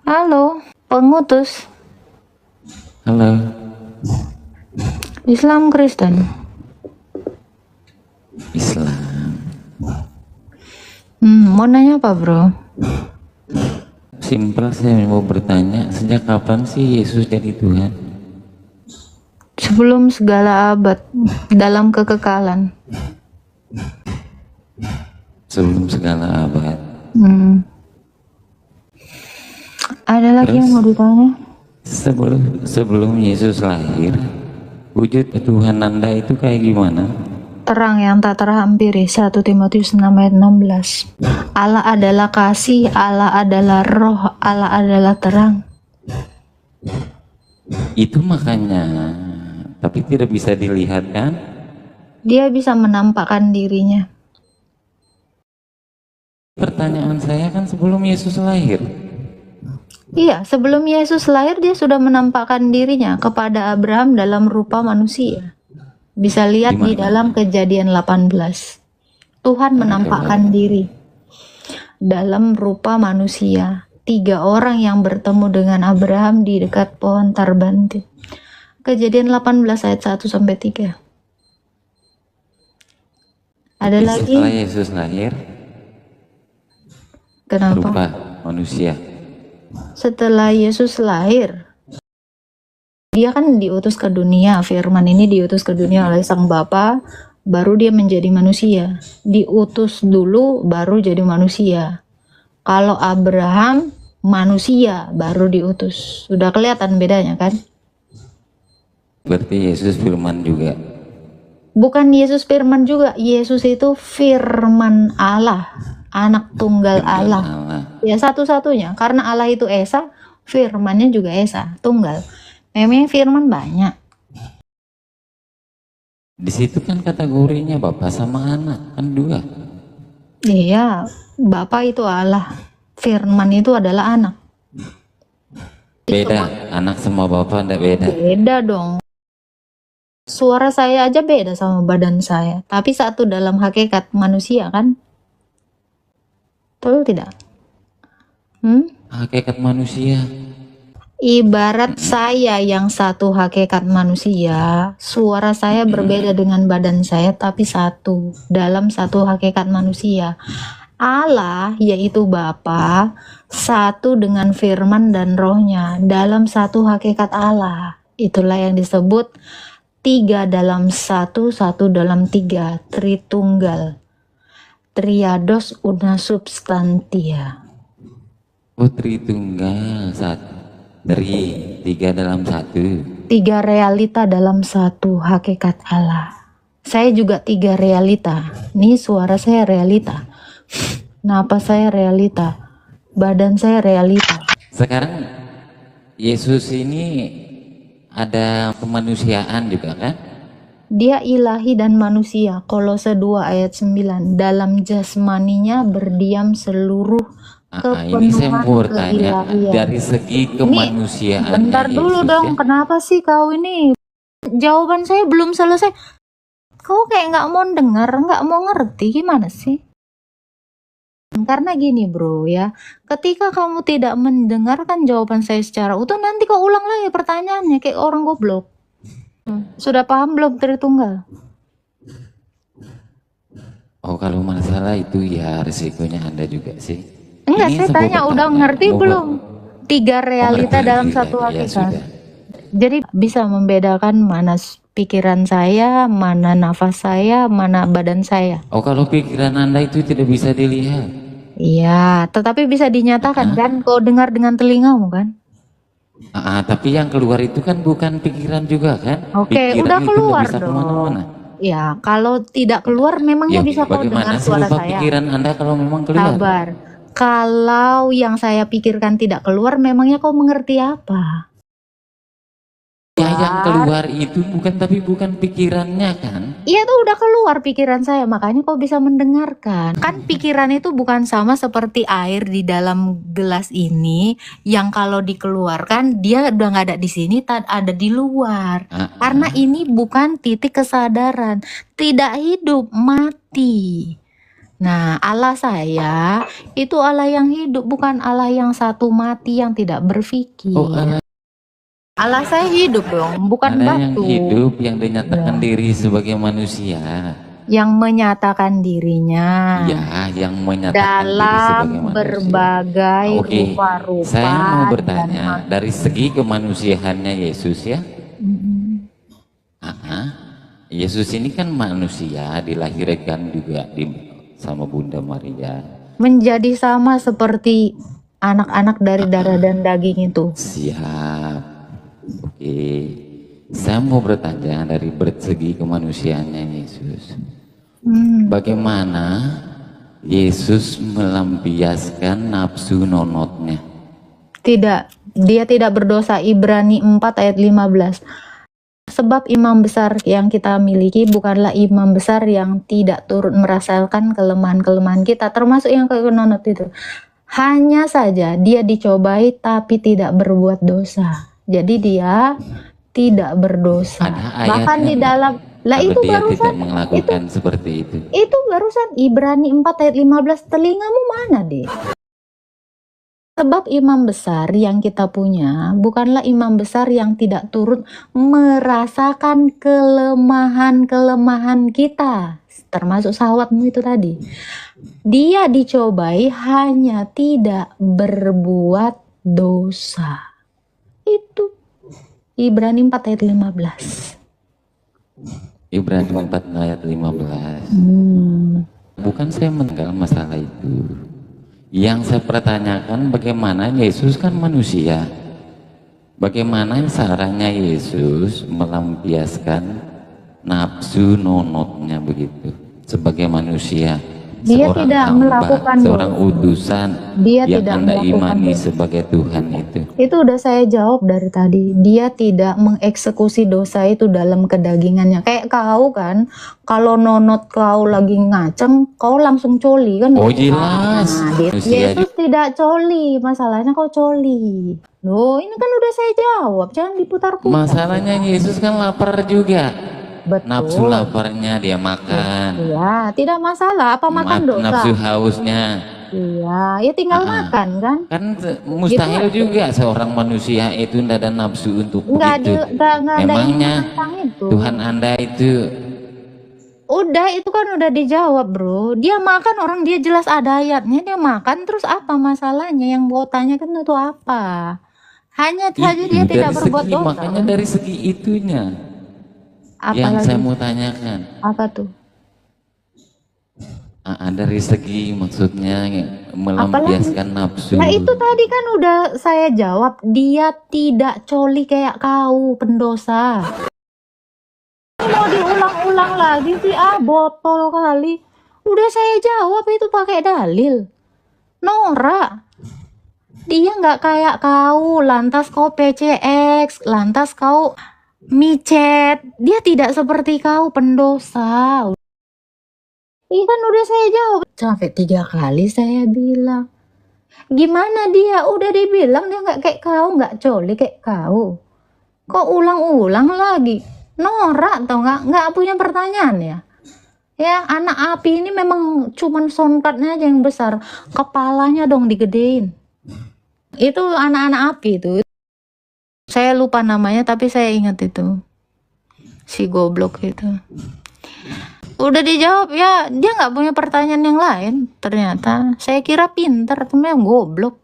Halo, pengutus Halo, Islam Kristen. Islam. Mau nanya apa, bro? Simpel, saya mau bertanya, sejak kapan sih Yesus jadi Tuhan? Sebelum segala abad, dalam kekekalan. Sebelum segala abad. Ada lagi yang mau ditanya? Sebelum Yesus lahir, wujud Tuhan Anda itu kayak gimana? Terang yang tak terhampiri, 1 Timotius 6 ayat 16. Allah adalah kasih, Allah adalah roh, Allah adalah terang. Itu makanya, tapi tidak bisa dilihat kan? Dia bisa menampakkan dirinya. Pertanyaan saya kan sebelum Yesus lahir. Iya, sebelum Yesus lahir dia sudah menampakkan dirinya kepada Abraham dalam rupa manusia. Bisa lihat di dalam Kejadian 18. Tuhan menampakkan diri dalam rupa manusia. 3 orang yang bertemu dengan Abraham di dekat pohon tarbantit. Kejadian 18 ayat 1 sampai 3. Ada lagi? Setelah Yesus lahir, Kenapa? rupa manusia. Setelah Yesus lahir, dia kan diutus ke dunia. Firman ini diutus ke dunia oleh Sang Bapa, baru dia menjadi manusia. Diutus dulu baru jadi manusia. Kalau Abraham manusia baru diutus. Sudah kelihatan bedanya kan? Berarti Yesus firman juga. Bukan Yesus firman juga. Yesus itu firman Allah, anak tunggal Allah. Ya, satu-satunya. Karena Allah itu Esa, firmannya juga Esa, tunggal. Memang firman banyak. Di situ kan kategorinya Bapak sama anak, kan 2. Iya, Bapa itu Allah, firman itu adalah anak. Beda, anak sama Bapak enggak beda? Beda dong. Suara saya aja beda sama badan saya, tapi satu dalam hakikat manusia kan? Betul tidak? Hakikat manusia. Ibarat saya yang satu hakikat manusia, suara saya berbeda dengan badan saya, tapi satu dalam satu hakikat manusia. Allah yaitu Bapa, satu dengan firman dan rohnya dalam satu hakikat Allah. Itulah yang disebut 3 dalam 1, 1 dalam 3, Tritunggal. Triados una substantia. Oh, Tritunggal, dari 3 dalam 1. 3 realita dalam satu hakikat Allah. Saya juga 3 realita. Nih suara saya realita. Napas saya realita. Badan saya realita. Sekarang Yesus ini ada kemanusiaan juga kan? Dia ilahi dan manusia. Kolose 2 ayat 9. Dalam jasmaninya berdiam seluruh Ini saya mau bertanya keilahian. dari segi kemanusiaan. Bentar dulu Yesus, dong, ya? kenapa sih kau ini? Jawaban saya belum selesai. Kau kayak nggak mau dengar, nggak mau ngerti, gimana sih? Karena gini bro ya, ketika kamu tidak mendengarkan jawaban saya secara utuh, nanti kau ulang lagi pertanyaannya kayak orang goblok. Sudah paham belum Tritunggal? Oh, kalau masalah itu ya resikonya Anda juga sih. Enggak, saya tanya udah ngerti belum? 3 realita dalam satu hakikat. Jadi bisa membedakan mana pikiran saya, mana nafas saya, mana badan saya. Oh, kalau pikiran Anda itu tidak bisa dilihat. Iya, tetapi bisa dinyatakan kan? Kau dengar dengan telingamu kan? Tapi yang keluar itu kan bukan pikiran juga kan? Oke, udah keluar dong. Ya, kalau tidak keluar memangnya bisa kau dengar suara saya. Pikiran Anda kalau memang keluar? Sabar. Kalau yang saya pikirkan tidak keluar, memangnya kau mengerti apa? Ya, yang keluar itu bukan pikirannya kan? Iya tuh udah keluar pikiran saya, makanya kau bisa mendengarkan. Kan pikiran itu bukan sama seperti air di dalam gelas ini, yang kalau dikeluarkan dia udah nggak ada di sini, ada di luar. Karena ini bukan titik kesadaran, tidak hidup, mati. Nah, Allah saya itu Allah yang hidup, bukan Allah yang satu mati yang tidak berpikir. Oh, Allah saya hidup dong, bukan ada yang batu. hidup yang dinyatakan Ya. diri sebagai manusia. Yang menyatakan dirinya Ya, yang menyatakan diri dalam sebagai manusia. berbagai Oke, rupa-rupa. saya mau dan bertanya dari segi kemanusiaannya Yesus ya. Yesus ini kan manusia, dilahirkan juga sama Bunda Maria. menjadi sama seperti anak-anak dari darah dan daging itu. Siap. Oke. Saya mau bertanya dari segi kemanusiaannya Yesus. Bagaimana Yesus melampiaskan nafsu nonotnya? Tidak, dia tidak berdosa. Ibrani 4 ayat 15. Sebab imam besar yang kita miliki bukanlah imam besar yang tidak turut merasakan kelemahan-kelemahan kita, termasuk yang nonot itu. Hanya saja dia dicobai tapi tidak berbuat dosa. Jadi dia tidak berdosa. Ada Bahkan ayatnya di dalam lah kalau itu dia barusan tidak melakukan seperti itu. itu barusan Ibrani 4 ayat 15. Telingamu mana deh? Sebab imam besar yang kita punya bukanlah imam besar yang tidak turut merasakan kelemahan-kelemahan kita, termasuk sahabatmu itu tadi. Dia dicobai hanya tidak berbuat dosa. Itu Ibrani 4 ayat 15. Ibrani 4 ayat 15. Bukan saya menanggal masalah itu. Yang saya pertanyakan bagaimana Yesus kan manusia. Bagaimana caranya Yesus melampiaskan nafsu nonotnya begitu sebagai manusia. Dia Seorang tidak hamba, melakukan seorang utusan Dia yang tidak Anda melakukan imani dosa. sebagai Tuhan itu. Itu udah saya jawab dari tadi. Dia tidak mengeksekusi dosa itu dalam kedagingannya. Kayak kau kan, kalau nonot kau lagi ngaceng, kau langsung coli kan? Oh jelas. Manusia Yesus tidak coli, masalahnya kau coli. Loh, ini kan udah saya jawab, jangan diputar-putar. Masalahnya Yesus kan lapar juga. Betul. Nafsu laparnya dia makan. Iya, tidak masalah. Apa makan dosa? Nafsu hausnya. Iya, ya tinggal makan kan? Kan mustahil juga seorang manusia itu tidak ada nafsu untuk Nggak itu. ada Memangnya tentang itu. Tuhan Anda itu Udah, itu kan udah dijawab, bro. Dia makan, orang dia jelas ada ayatnya, dia makan, terus apa masalahnya? Yang mau tanyakan itu apa? Hanya saja dia itu tidak dari berbuat segi, dosa. makanya dari segi itunya yang Apalagi saya mau tanyakan. apa tuh? Dari segi maksudnya melampiaskan nafsu. Nah itu tadi kan udah saya jawab, dia tidak coli kayak kau pendosa. Ini mau diulang-ulang lagi sih, botol kali. Udah saya jawab itu pakai dalil. Nora, dia nggak kayak kau, lantas kau PCX, lantas kau micet. Dia tidak seperti kau pendosa. Ini kan udah saya jawab sampai 3 kali saya bilang. Gimana dia? Udah dibilang dia nggak kayak kau, nggak coli kayak kau. Kok ulang-ulang lagi? Norak atau nggak punya pertanyaan ya? Ya, anak api ini memang cuman sonkatnya aja yang besar, kepalanya dong digedein. Itu anak-anak api itu. Saya lupa namanya tapi saya ingat itu. Si goblok itu. Udah dijawab ya, dia nggak punya pertanyaan yang lain ternyata. Saya kira pintar, ternyata goblok.